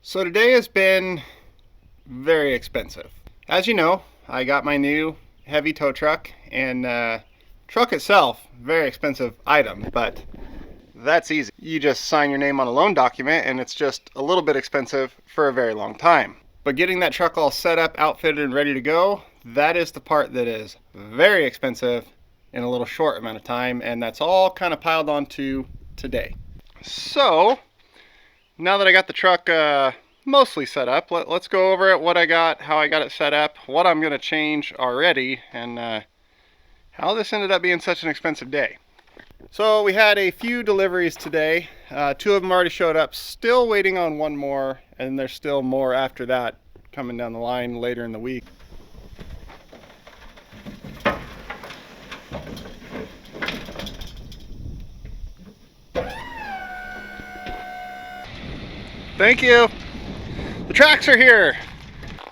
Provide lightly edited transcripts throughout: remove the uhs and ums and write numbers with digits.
So today has been very expensive. As you know, I got my new heavy tow truck, and truck itself, very expensive item, but that's easy. You just sign your name on a loan document and it's just a little bit expensive for a very long time. But getting that truck all set up, outfitted, and ready to go, that is the part that is very expensive in a little short amount of time, and that's all kind of piled onto today. So now that I got the truck mostly set up, let's go over it, what I got, how I got it set up, what I'm going to change already, and how this ended up being such an expensive day. So we had a few deliveries today. 2 of them already showed up, still waiting on 1 more, and there's still more after that coming down the line later in the week. Thank you. The tracks are here.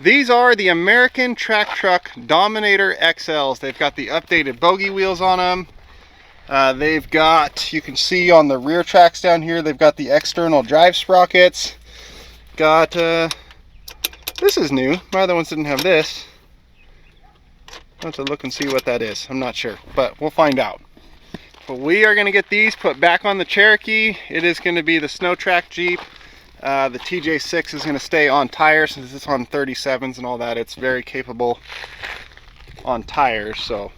These are the American Track Truck Dominator XLs. They've got the updated bogey wheels on them. They've got, you can see on the rear tracks down here, they've got the external drive sprockets. Got, this is new. My other ones didn't have this. I'll have to look and see what that is. I'm not sure, but we'll find out. But we are going to get these put back on the Cherokee. It is going to be the Snow Track Jeep. The TJ6 is going to stay on tires since it's on 37s and all that. It's very capable on tires, so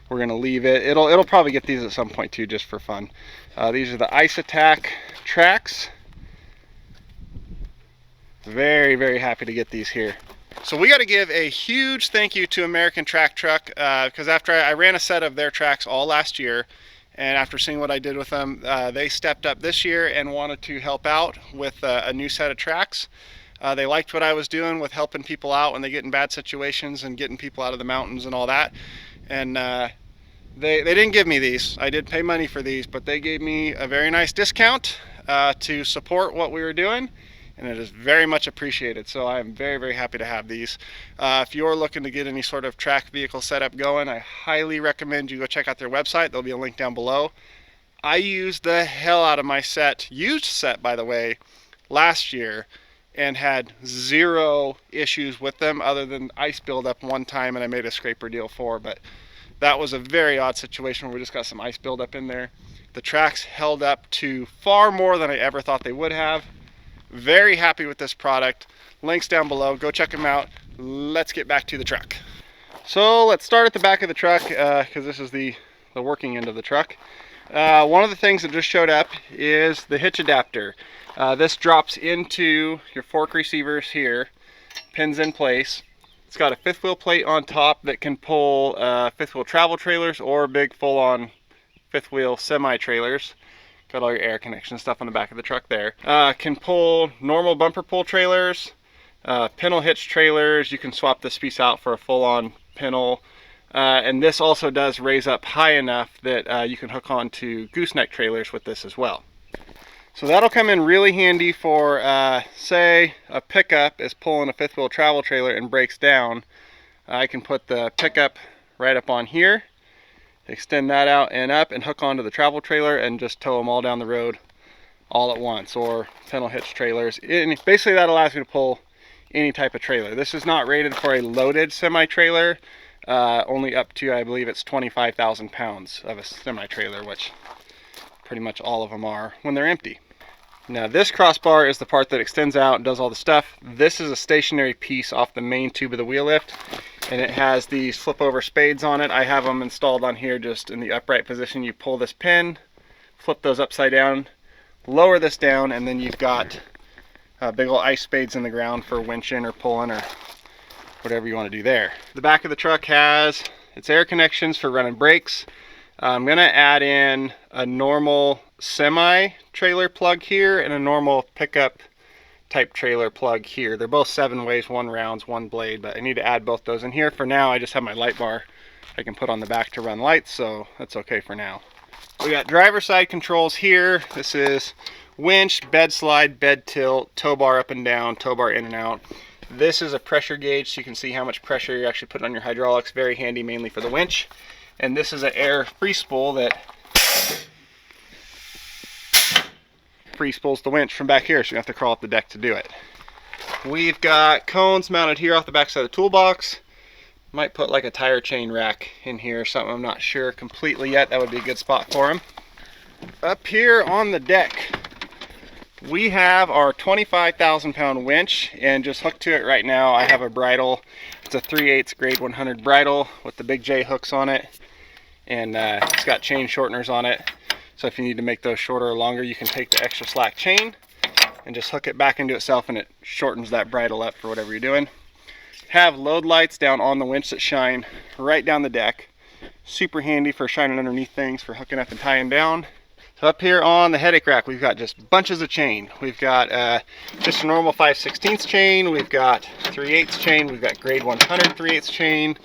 we're going to leave it. It'll probably get these at some point too, just for fun. These are the Ice Attack tracks. Very, very happy to get these here. So we got to give a huge thank you to American Track Truck, because after I ran a set of their tracks all last year, and after seeing what I did with them, they stepped up this year and wanted to help out with a new set of tracks. They liked what I was doing with helping people out when they get in bad situations and getting people out of the mountains and all that. And they didn't give me these. I did pay money for these, but they gave me a very nice discount to support what we were doing. And it is very much appreciated. So I'm very, very happy to have these. If you're looking to get any sort of track vehicle setup going, I highly recommend you go check out their website. There'll be a link down below. I used the hell out of my used set by the way, last year, and had 0 issues with them other than ice buildup one time, and I made a scraper deal for, but that was a very odd situation where we just got some ice buildup in there. The tracks held up to far more than I ever thought they would have. Very happy with this product. Links down below. Go check them out. Let's get back to the truck. So let's start at the back of the truck, because this is the working end of the truck. One of the things that just showed up is the hitch adapter. This drops into your fork receivers here, pins in place. It's got a 5th wheel plate on top that can pull 5th wheel travel trailers or big full-on 5th wheel semi-trailers. Got all your air connection stuff on the back of the truck there. Can pull normal bumper pull trailers, pintle hitch trailers. You can swap this piece out for a full-on pintle. And this also does raise up high enough that you can hook on to gooseneck trailers with this as well. So that'll come in really handy for, say, a pickup is pulling a 5th wheel travel trailer and breaks down. I can put the pickup right up on here, extend that out and up, and hook onto the travel trailer and just tow them all down the road all at once, or pintle hitch trailers. And basically that allows me to pull any type of trailer. This is not rated for a loaded semi-trailer, only up to, I believe it's 25,000 pounds of a semi-trailer, which pretty much all of them are when they're empty. Now this crossbar is the part that extends out and does all the stuff. This is a stationary piece off the main tube of the wheel lift, and it has these flip over spades on it. I have them installed on here just in the upright position. You pull this pin, flip those upside down, lower this down, and then you've got big old ice spades in the ground for winching or pulling or whatever you want to do there. The back of the truck has its air connections for running brakes. I'm going to add in a normal semi-trailer plug here and a normal pickup type trailer plug here. They're both 7-ways, 1 rounds, 1 blade, but I need to add both those in here. For now, I just have my light bar I can put on the back to run lights, so that's okay for now. We got driver side controls here. This is winch, bed slide, bed tilt, tow bar up and down, tow bar in and out. This is a pressure gauge, so you can see how much pressure you're actually putting on your hydraulics. Very handy, mainly for the winch. And this is an air free spool that free spools the winch from back here, so you have to crawl up the deck to do it. We've got cones mounted here off the back side of the toolbox. Might put like a tire chain rack in here or something. I'm not sure completely yet. That would be a good spot for them. Up here on the deck, we have our 25,000 pound winch, and just hooked to it right now I have a bridle. It's a 3/8 grade 100 bridle with the big J hooks on it, and it's got chain shorteners on it. So if you need to make those shorter or longer, you can take the extra slack chain and just hook it back into itself, and it shortens that bridle up for whatever you're doing. Have load lights down on the winch that shine right down the deck. Super handy for shining underneath things, for hooking up and tying down. So up here on the headache rack, we've got just bunches of chain. We've got just a normal 5/16 chain. We've got 3/8 chain. We've got grade 100 3/8 chain,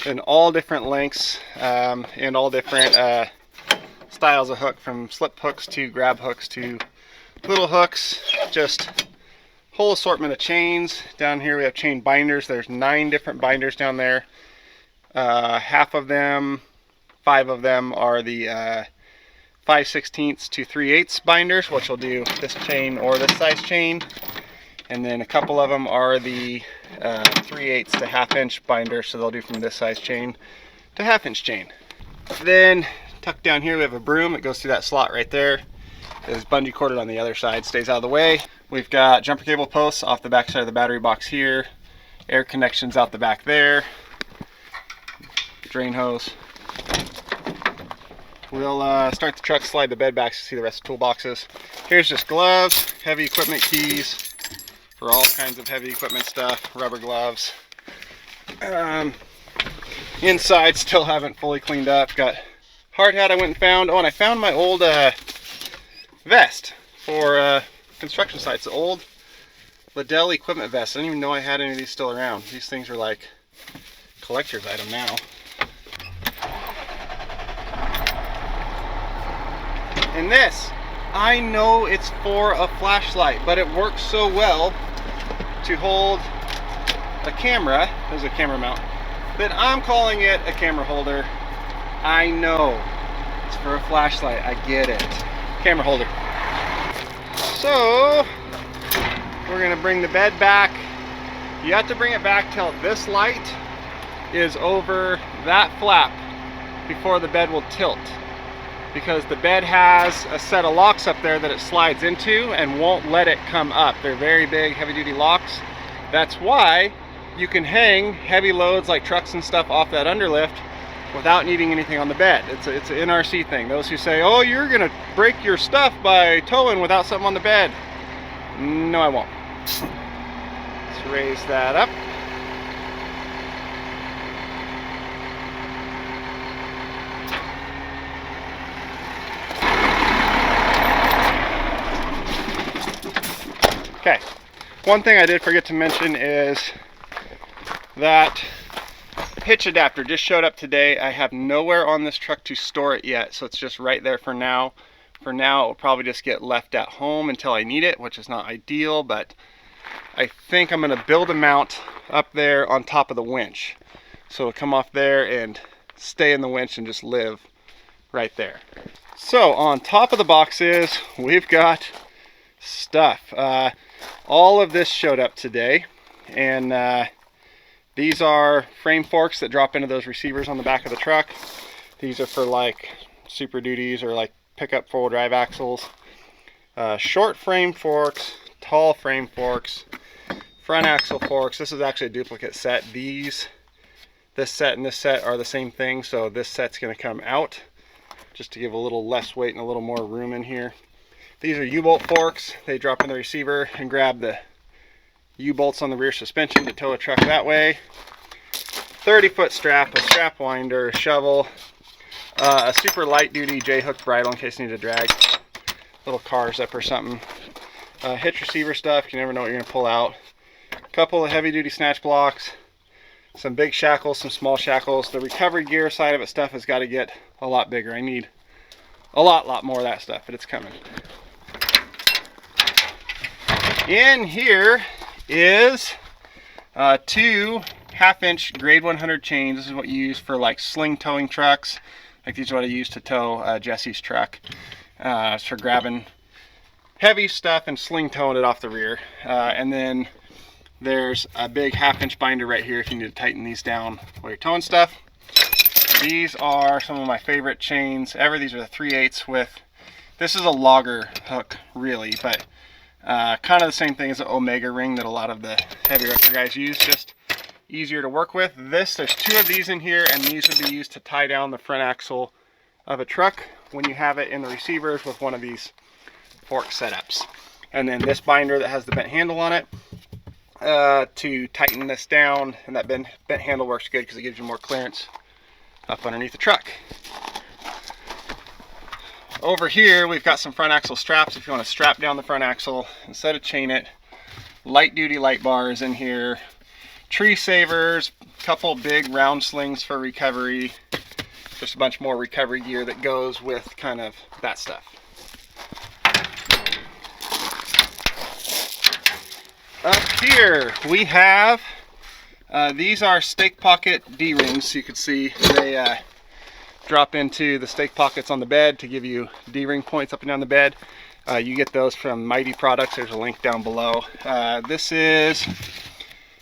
and all different lengths and all different styles of hook, from slip hooks to grab hooks to little hooks. Just whole assortment of chains. Down here we have chain binders. There's 9 different binders down there. Half of them, 5 of them are the 5/16 to 3/8 binders, which will do this chain or this size chain. And then a couple of them are the 3/8 to 1/2 inch binders, so they'll do from this size chain to 1/2 inch chain. Then tucked down here we have a broom. It goes through that slot right there. It's bungee corded on the other side, stays out of the way. We've got jumper cable posts off the back side of the battery box here. Air connections out the back there. Drain hose. We'll start the truck, slide the bed back to see the rest of the toolboxes. Here's just gloves, heavy equipment keys for all kinds of heavy equipment stuff, rubber gloves. Inside still haven't fully cleaned up. Got hard hat I went and found. Oh, and I found my old vest for construction sites, the old Liddell equipment vest. I didn't even know I had any of these still around. These things are like collector's item now. And this, I know it's for a flashlight, but it works so well to hold a camera. There's a camera mount, that I'm calling it a camera holder. I know it's for a flashlight, I get it. Camera holder. So we're gonna bring the bed back. You have to bring it back till this light is over that flap before the bed will tilt, because the bed has a set of locks up there that it slides into and won't let it come up. They're very big, heavy duty locks. That's why you can hang heavy loads like trucks and stuff off that underlift without needing anything on the bed. It's an NRC thing. Those who say, oh, you're gonna break your stuff by towing without something on the bed. No, I won't. Let's raise that up. Okay, one thing I did forget to mention is that hitch adapter just showed up today. I have nowhere on this truck to store it yet, so it's just right there for now. For now, it will probably just get left at home until I need it, which is not ideal, but I think I'm going to build a mount up there on top of the winch. So it'll come off there and stay in the winch and just live right there. So on top of the boxes, we've got stuff. All of this showed up today, and these are frame forks that drop into those receivers on the back of the truck. These are for like Super Duties or like pickup 4-wheel drive axles. Short frame forks, tall frame forks, front axle forks. This is actually a duplicate set. This set and this set are the same thing, so this set's going to come out just to give a little less weight and a little more room in here. These are U-bolt forks. They drop in the receiver and grab the U-bolts on the rear suspension to tow a truck that way. 30-foot strap, a strap winder, a shovel, a super light duty J-hook bridle in case you need to drag little cars up or something. Hitch receiver stuff, you never know what you're going to pull out. A couple of heavy duty snatch blocks, some big shackles, some small shackles. The recovery gear side of it stuff has got to get a lot bigger. I need a lot more of that stuff, but it's coming. In here is 2 1/2-inch grade 100 chains. This is what you use for like sling towing trucks. Like these are what I use to tow Jesse's truck. It's for grabbing heavy stuff and sling towing it off the rear. And then there's a big 1/2-inch binder right here if you need to tighten these down while you're towing stuff. These are some of my favorite chains ever. These are the 3/8 with, this is a logger hook really, but kind of the same thing as the Omega ring that a lot of the heavy wrecker guys use, just easier to work with. There's 2 of these in here, and these would be used to tie down the front axle of a truck when you have it in the receivers with one of these fork setups. And then this binder that has the bent handle on it to tighten this down, and that bent handle works good because it gives you more clearance up underneath the truck. Over here we've got some front axle straps if you want to strap down the front axle instead of chain it. Light duty light bars in here, tree savers, a couple big round slings for recovery, just a bunch more recovery gear that goes with kind of that stuff. Up here we have, these are stake pocket D-rings, so you can see they drop into the stake pockets on the bed to give you D-ring points up and down the bed. You get those from MyTee Products, there's a link down below. This is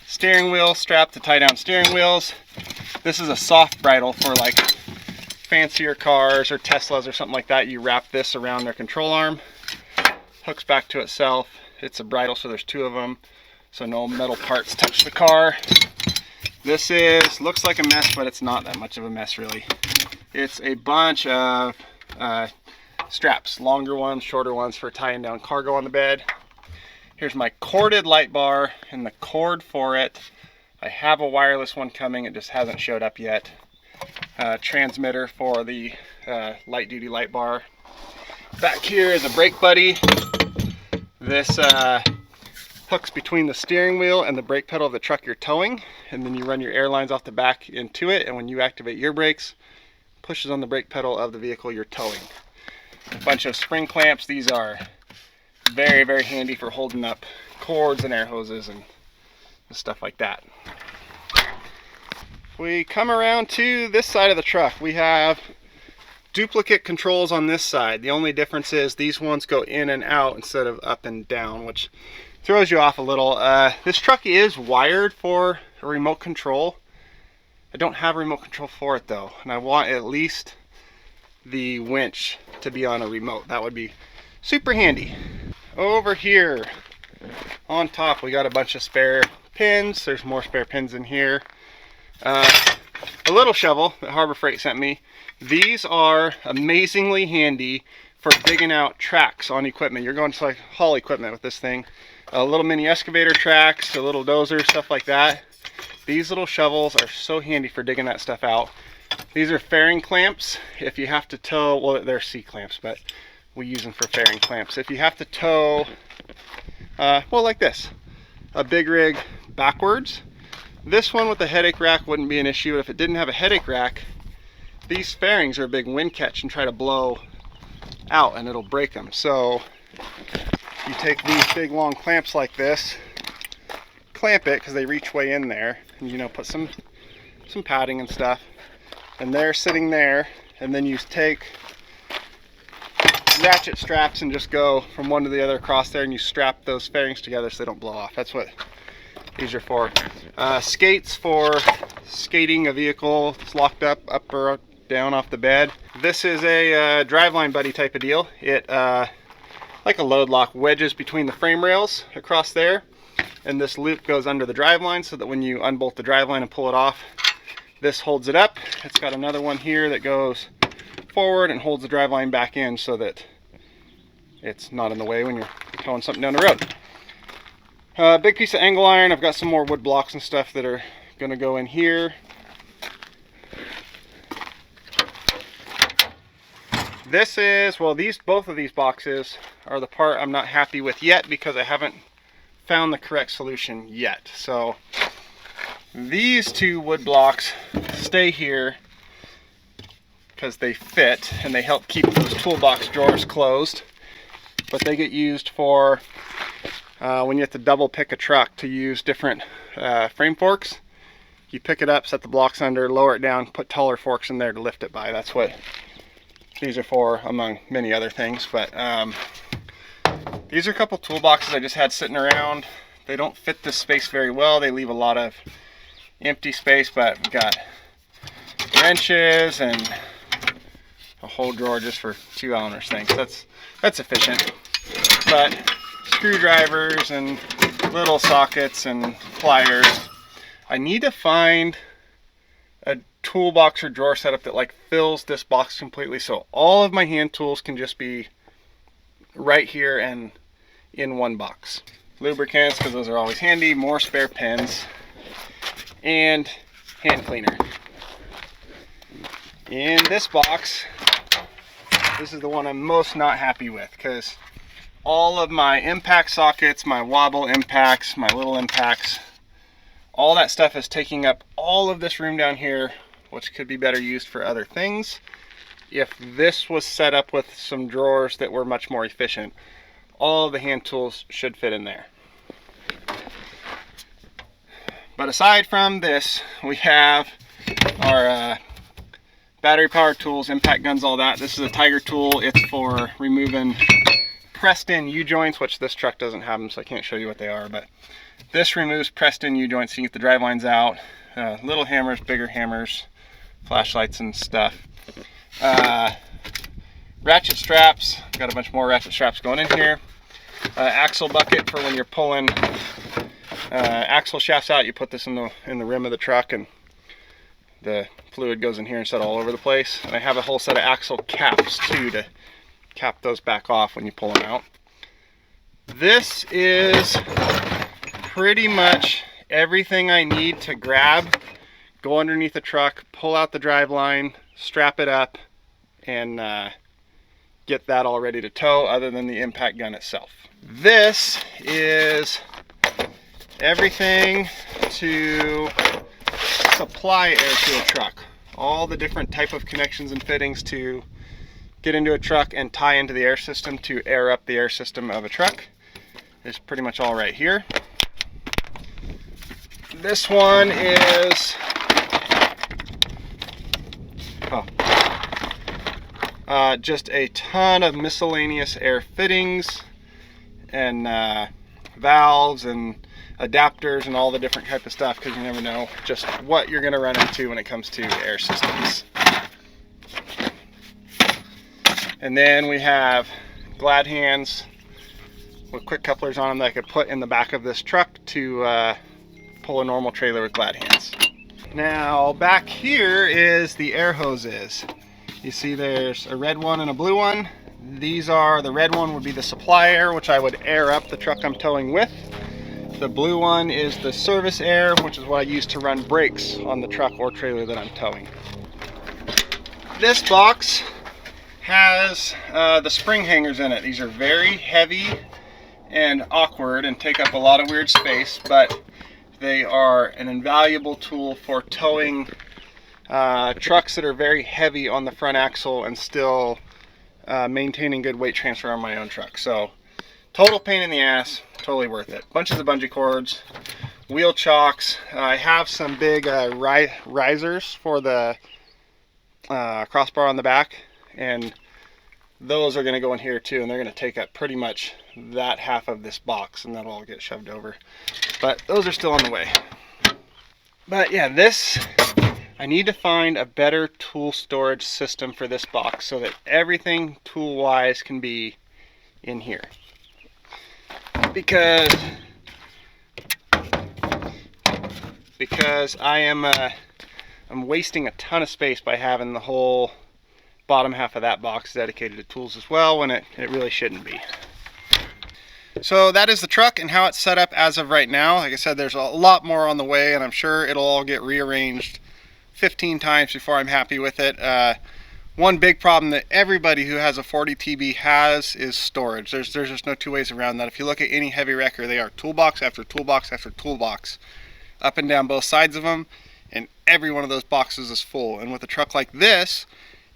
steering wheel strap to tie down steering wheels. This is a soft bridle for like fancier cars or Teslas or something like that. You wrap this around their control arm, hooks back to itself. It's a bridle, so there's 2 of them, so no metal parts touch the car. This looks like a mess, but it's not that much of a mess really. It's a bunch of straps, longer ones, shorter ones for tying down cargo on the bed. Here's my corded light bar and the cord for it. I have a wireless one coming, it just hasn't showed up yet. Transmitter for the light duty light bar. Back here is a brake buddy. This hooks between the steering wheel and the brake pedal of the truck you're towing, and then you run your air lines off the back into it, and when you activate your brakes, pushes on the brake pedal of the vehicle you're towing. A bunch of spring clamps. These are very, very handy for holding up cords and air hoses and stuff like that. We come around to this side of the truck. We have duplicate controls on this side. The only difference is these ones go in and out instead of up and down, which throws you off a little. This truck is wired for a remote control. I don't have a remote control for it though, and I want at least the winch to be on a remote. That would be super handy. Over here on top we got a bunch of spare pins. There's more spare pins in here. A little shovel that Harbor Freight sent me. These are amazingly handy for digging out tracks on equipment. You're going to like haul equipment with this thing. A little mini excavator tracks, a little dozer, stuff like that. These little shovels are so handy for digging that stuff out. These are fairing clamps. If you have to tow, well, they're C-clamps, but we use them for fairing clamps. If you have to tow, well, like this, a big rig backwards, this one with the headache rack wouldn't be an issue. If it didn't have a headache rack, these fairings are a big wind catch and try to blow out and it'll break them. So you take these big long clamps like this, clamp it because they reach way in there, and you know, put some padding and stuff, and they're sitting there, and then you take ratchet straps and just go from one to the other across there, and you strap those fairings together so they don't blow off. That's what these are for. Skates for skating a vehicle that's locked up or down off the bed. This is a driveline buddy type of deal. It like a load lock wedges between the frame rails across there, and this loop goes under the driveline so that when you unbolt the driveline and pull it off, this holds it up. It's got another one here that goes forward and holds the driveline back in so that it's not in the way when you're towing something down the road. Big piece of angle iron. I've got some more wood blocks and stuff that are going to go in here. This is, well, both of these boxes are the part I'm not happy with yet because I haven't found the correct solution yet. So these two wood blocks stay here because they fit and they help keep those toolbox drawers closed, but they get used for when you have to double pick a truck to use different frame forks. You pick it up, set the blocks under, lower it down, put taller forks in there to lift it by. That's what these are for, among many other things. But These are a couple toolboxes I just had sitting around. They don't fit this space very well. They leave a lot of empty space, but we've got wrenches and a whole drawer just for 2 Allen wrench things. That's efficient. But screwdrivers and little sockets and pliers. I need to find a toolbox or drawer setup that like fills this box completely, so all of my hand tools can just be right here and in one box. Lubricants, because those are always handy, more spare pens, and hand cleaner. In this box, this is the one I'm most not happy with, because all of my impact sockets, my wobble impacts, my little impacts, all that stuff is taking up all of this room down here, which could be better used for other things if this was set up with some drawers that were much more efficient. All of the hand tools should fit in there. But aside from this, we have our battery powered tools, impact guns, all that. This is a Tiger tool. It's for removing pressed in U-joints, which this truck doesn't have them, so I can't show you what they are, but this removes pressed in U-joints so you get the drive lines out. Little hammers, bigger hammers, flashlights and stuff. Ratchet straps, got a bunch more ratchet straps going in here. Axle bucket for when you're pulling axle shafts out. You put this in the rim of the truck and the fluid goes in here instead of all over the place. And I have a whole set of axle caps too to cap those back off when you pull them out. This is pretty much everything I need to grab, go underneath the truck, pull out the drive line, strap it up, and get that all ready to tow, other than the impact gun itself. This is everything to supply air to a truck. All the different type of connections and fittings to get into a truck and tie into the air system to air up the air system of a truck is pretty much all right here. This one is just a ton of miscellaneous air fittings and valves and adapters and all the different type of stuff, because you never know just what you're going to run into when it comes to air systems. And then we have glad hands with quick couplers on them that I could put in the back of this truck to pull a normal trailer with glad hands. Now back here is the air hoses. You see there's a red one and a blue one. These are, the red one would be the supply air, which I would air up the truck I'm towing with. The blue one is the service air, which is what I use to run brakes on the truck or trailer that I'm towing. This box has the spring hangers in it. These are very heavy and awkward and take up a lot of weird space, but they are an invaluable tool for towing trucks that are very heavy on the front axle and still maintaining good weight transfer on my own truck. So total pain in the ass, totally worth it. Bunches of bungee cords, wheel chocks. I have some big risers for the crossbar on the back, and those are going to go in here too, and they're going to take up pretty much that half of this box, and that'll all get shoved over. But those are still on the way. But yeah, this, I need to find a better tool storage system for this box so that everything tool-wise can be in here. Because I am I'm wasting a ton of space by having the whole bottom half of that box dedicated to tools as well, when it really shouldn't be. So that is the truck and how it's set up as of right now. Like I said, there's a lot more on the way, and I'm sure it'll all get rearranged 15 times before I'm happy with it. One big problem that everybody who has a 40 TB has is storage. There's just no two ways around that. If you look at any heavy wrecker, they are toolbox after toolbox after toolbox, up and down both sides of them, and every one of those boxes is full. And with a truck like this,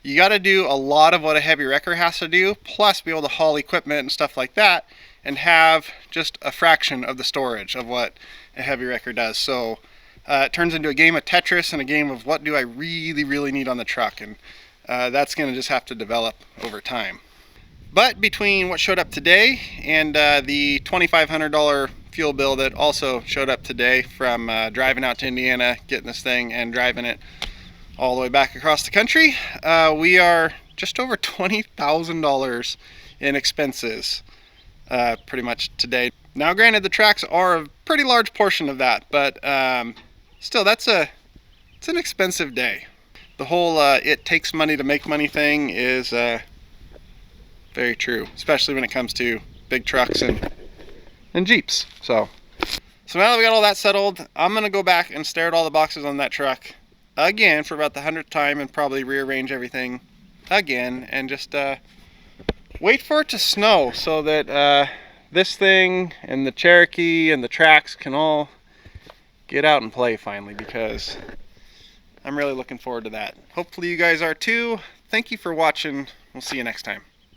you got to do a lot of what a heavy wrecker has to do, plus be able to haul equipment and stuff like that, and have just a fraction of the storage of what a heavy wrecker does. So it turns into a game of Tetris and a game of what do I really need on the truck, and that's going to just have to develop over time. But between what showed up today and the $2,500 fuel bill that also showed up today from driving out to Indiana, getting this thing and driving it all the way back across the country, we are just over $20,000 in expenses pretty much today. Now granted, the tracks are a pretty large portion of that, but still, it's an expensive day. The whole it takes money to make money thing is very true, especially when it comes to big trucks and Jeeps. So now that we got all that settled, I'm gonna go back and stare at all the boxes on that truck again for about the 100th time and probably rearrange everything again and just wait for it to snow so that this thing and the Cherokee and the tracks can all get out and play finally, because I'm really looking forward to that. Hopefully you guys are too. Thank you for watching. We'll see you next time.